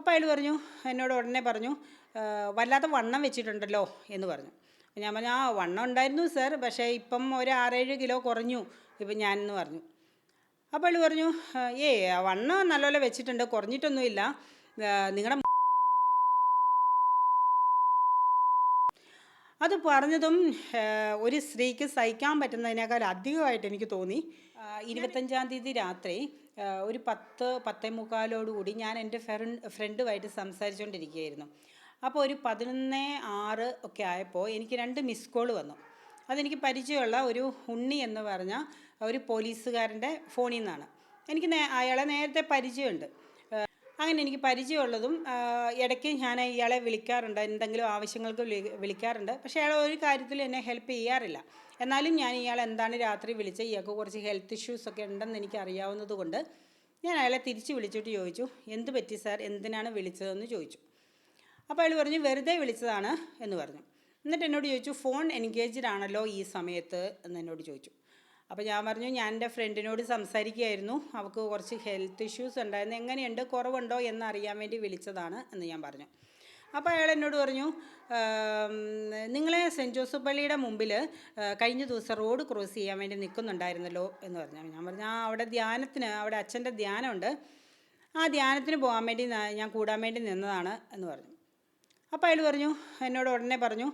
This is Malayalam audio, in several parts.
അപ്പോൾ അയാൾ പറഞ്ഞു, എന്നോട് ഉടനെ പറഞ്ഞു, വല്ലാത്ത വണ്ണം വെച്ചിട്ടുണ്ടല്ലോ എന്ന് പറഞ്ഞു. ഞാൻ പറഞ്ഞു, ആ വണ്ണം ഉണ്ടായിരുന്നു സർ, പക്ഷേ ഇപ്പം ഒരു 6-7 കിലോ കുറഞ്ഞു ഇപ്പം ഞാനെന്ന് പറഞ്ഞു. അപ്പോൾ അയാൾ പറഞ്ഞു, വണ്ണം നല്ലപോലെ വെച്ചിട്ടുണ്ട്, കുറഞ്ഞിട്ടൊന്നുമില്ല, നിങ്ങളുടെ അത് പറഞ്ഞതും ഒരു സ്ത്രീക്ക് സഹിക്കാൻ പറ്റുന്നതിനേക്കാൾ അധികമായിട്ട് എനിക്ക് തോന്നി. 25-ാം തീയതി രാത്രി ഒരു 10-10:45 ഞാൻ എൻ്റെ ഫ്രണ്ടുമായിട്ട് സംസാരിച്ചുകൊണ്ടിരിക്കുകയായിരുന്നു. അപ്പോൾ ഒരു 11:06 ഒക്കെ ആയപ്പോൾ എനിക്ക് 2 മിസ് കോൾ വന്നു. അതെനിക്ക് പരിചയമുള്ള ഒരു ഉണ്ണി എന്ന് പറഞ്ഞ ഒരു പോലീസുകാരൻ്റെ ഫോണിൽ നിന്നാണ്. എനിക്ക് അയാളെ നേരത്തെ പരിചയമുണ്ട്. അങ്ങനെ എനിക്ക് പരിചയമുള്ളതും ഇടയ്ക്ക് ഞാൻ ഇയാളെ വിളിക്കാറുണ്ട്, എന്തെങ്കിലും ആവശ്യങ്ങൾക്ക് വിളിക്കാറുണ്ട്. പക്ഷേ അയാൾ ഒരു കാര്യത്തിലും എന്നെ ഹെൽപ്പ് ചെയ്യാറില്ല. എന്നാലും ഞാൻ ഇയാൾ എന്താണ് രാത്രി വിളിച്ചത്, ഇയാൾക്ക് കുറച്ച് ഹെൽത്ത് ഇഷ്യൂസൊക്കെ ഉണ്ടെന്ന് എനിക്ക് അറിയാവുന്നത് കൊണ്ട് ഞാൻ അയാളെ തിരിച്ച് വിളിച്ചിട്ട് ചോദിച്ചു, എന്ത് പറ്റി സാർ, എന്തിനാണ് വിളിച്ചതെന്ന് ചോദിച്ചു. അപ്പോൾ അയാൾ പറഞ്ഞു, വെറുതെ വിളിച്ചതാണ് എന്ന് പറഞ്ഞു. എന്നിട്ട് എന്നോട് ചോദിച്ചു, ഫോൺ എൻഗേജ്ഡ് ആണല്ലോ ഈ സമയത്ത് എന്ന് എന്നോട് ചോദിച്ചു. അപ്പോൾ ഞാൻ പറഞ്ഞു, ഞാൻ എൻ്റെ ഫ്രണ്ടിനോട് സംസാരിക്കുകയായിരുന്നു, അവൾക്ക് കുറച്ച് ഹെൽത്ത് ഇഷ്യൂസ് ഉണ്ടായിരുന്നു, എങ്ങനെയുണ്ട്, കുറവുണ്ടോ എന്നറിയാൻ വേണ്ടി വിളിച്ചതാണ് എന്ന് ഞാൻ പറഞ്ഞു. അപ്പോൾ അയാൾ എന്നോട് പറഞ്ഞു, നിങ്ങളെ സെൻറ്റ് ജോസഫ് പള്ളിയുടെ മുമ്പിൽ കഴിഞ്ഞ ദിവസം റോഡ് ക്രോസ് ചെയ്യാൻ വേണ്ടി നിൽക്കുന്നുണ്ടായിരുന്നല്ലോ എന്ന് പറഞ്ഞു. ഞാൻ പറഞ്ഞു, അവിടെ അച്ഛൻ്റെ ധ്യാനമുണ്ട്, ആ ധ്യാനത്തിന് പോകാൻ വേണ്ടി ഞാൻ കൂടാൻ വേണ്ടി നിന്നതാണ് എന്ന് പറഞ്ഞു. അപ്പോൾ അയാൾ പറഞ്ഞു, എന്നോട് ഉടനെ പറഞ്ഞു,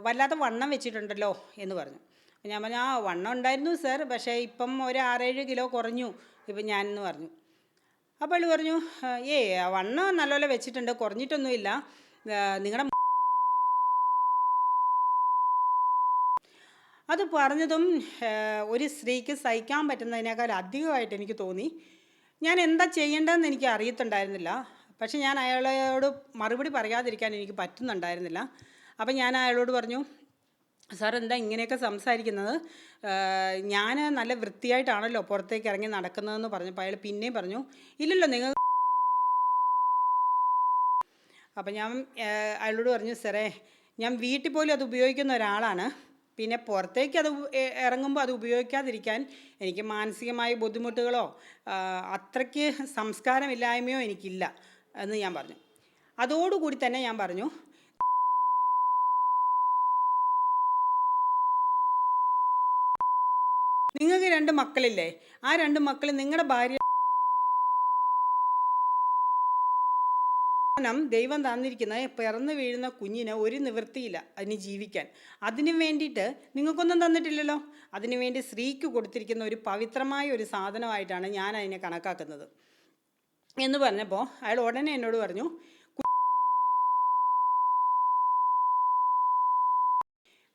വല്ലാത്ത വണ്ണം വെച്ചിട്ടുണ്ടല്ലോ എന്ന് പറഞ്ഞു. ഞാൻ പറഞ്ഞു, ആ വണ്ണം ഉണ്ടായിരുന്നു സർ, പക്ഷേ ഇപ്പം ഒരു 6-7 കിലോ കുറഞ്ഞു ഇപ്പം ഞാനെന്ന് പറഞ്ഞു. അപ്പോൾ അയാൾ പറഞ്ഞു, വണ്ണം നല്ലപോലെ വെച്ചിട്ടുണ്ട്, കുറഞ്ഞിട്ടൊന്നുമില്ല, നിങ്ങളുടെ അത് പറഞ്ഞതും ഒരു സ്ത്രീക്ക് സഹിക്കാൻ പറ്റുന്നതിനേക്കാൾ അധികമായിട്ട് എനിക്ക് തോന്നി. ഞാൻ എന്താ ചെയ്യേണ്ടതെന്ന് എനിക്ക് അറിയത്തുണ്ടായിരുന്നില്ല. പക്ഷെ ഞാൻ അയാളോട് മറുപടി പറയാതിരിക്കാൻ എനിക്ക് പറ്റുന്നുണ്ടായിരുന്നില്ല. അപ്പം ഞാൻ അയാളോട് പറഞ്ഞു, സാർ എന്താ ഇങ്ങനെയൊക്കെ സംസാരിക്കുന്നത്, ഞാൻ നല്ല വൃത്തിയായിട്ടാണല്ലോ പുറത്തേക്ക് ഇറങ്ങി നടക്കുന്നതെന്ന് പറഞ്ഞപ്പോൾ അയാൾ പിന്നെയും പറഞ്ഞു, ഇല്ലല്ലോ നിങ്ങൾ. അപ്പം ഞാൻ അയാളോട് പറഞ്ഞു, സാറേ ഞാൻ വീട്ടിൽ പോലും അത് ഉപയോഗിക്കുന്ന ഒരാളാണ്, പിന്നെ പുറത്തേക്ക് അത് ഇറങ്ങുമ്പോൾ അത് ഉപയോഗിക്കാതിരിക്കാൻ എനിക്ക് മാനസികമായ ബുദ്ധിമുട്ടുകളോ അത്രയ്ക്ക് സംസ്കാരമില്ലായ്മയോ എനിക്കില്ല എന്ന് ഞാൻ പറഞ്ഞു. അതോടുകൂടി തന്നെ ഞാൻ പറഞ്ഞു, നിങ്ങൾക്ക് 2 മക്കളില്ലേ, ആ 2 മക്കൾ നിങ്ങളുടെ ഭാര്യ ദൈവം തന്നിരിക്കുന്നത് പിറന്നു വീഴുന്ന കുഞ്ഞിന് ഒരു നിവൃത്തിയില്ല അതിന് ജീവിക്കാൻ. അതിനു വേണ്ടിയിട്ട് നിങ്ങൾക്കൊന്നും തന്നിട്ടില്ലല്ലോ. അതിനു വേണ്ടി സ്ത്രീക്ക് കൊടുത്തിരിക്കുന്ന ഒരു പവിത്രമായ ഒരു സാധനമായിട്ടാണ് ഞാൻ അതിനെ കണക്കാക്കുന്നത് എന്ന് പറഞ്ഞപ്പോൾ അയാൾ ഉടനെ എന്നോട് പറഞ്ഞു,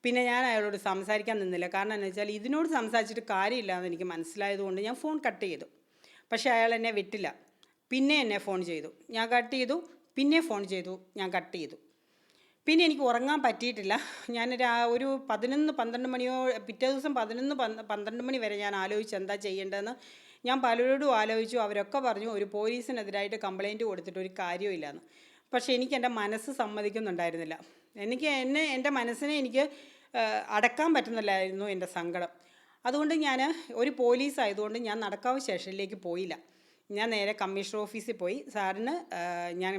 പിന്നെ ഞാൻ അയാളോട് സംസാരിക്കാൻ നിന്നില്ല. കാരണം എന്ന് വെച്ചാൽ ഇതിനോട് സംസാരിച്ചിട്ട് കാര്യമില്ല എന്ന് എനിക്ക് മനസ്സിലായതുകൊണ്ട് ഞാൻ ഫോൺ കട്ട് ചെയ്തു. പക്ഷേ അയാൾ എന്നെ വിട്ടില്ല, പിന്നെ എന്നെ ഫോൺ ചെയ്തു, ഞാൻ കട്ട് ചെയ്തു, പിന്നെ ഫോൺ ചെയ്തു, ഞാൻ കട്ട് ചെയ്തു. പിന്നെ എനിക്ക് ഉറങ്ങാൻ പറ്റിയിട്ടില്ല. ഞാൻ ഒരു 11-12 മണിയോ പിറ്റേ ദിവസം 11-12 മണി വരെ ഞാൻ ആലോചിച്ച് എന്താ ചെയ്യേണ്ടതെന്ന്. ഞാൻ പലരോടും ആലോചിച്ചു. അവരൊക്കെ പറഞ്ഞു ഒരു പോലീസിനെതിരായിട്ട് കംപ്ലയിൻറ്റ് കൊടുത്തിട്ട് ഒരു കാര്യമില്ലാന്ന്. പക്ഷേ എനിക്ക് എൻ്റെ മനസ്സ് സമ്മതിക്കുന്നുണ്ടായിരുന്നില്ല. എൻ്റെ മനസ്സിനെ എനിക്ക് അടക്കാൻ പറ്റുന്നില്ലായിരുന്നു എൻ്റെ സങ്കടം. അതുകൊണ്ട് ഞാൻ ഒരു പോലീസ് ആയതുകൊണ്ട് ഞാൻ നടക്കാവ് സ്റ്റേഷനിലേക്ക് പോയില്ല. ഞാൻ നേരെ കമ്മീഷണർ ഓഫീസിൽ പോയി സാറിന് ഞാൻ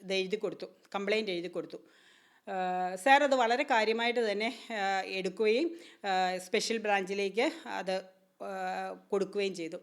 ഇത് എഴുതി കൊടുത്തു, കംപ്ലയിൻറ്റ് എഴുതി കൊടുത്തു. സാർ അത് വളരെ കാര്യമായിട്ട് തന്നെ എടുക്കുകയും സ്പെഷ്യൽ ബ്രാഞ്ചിലേക്ക് അത് കൊടുക്കുകയും ചെയ്തു.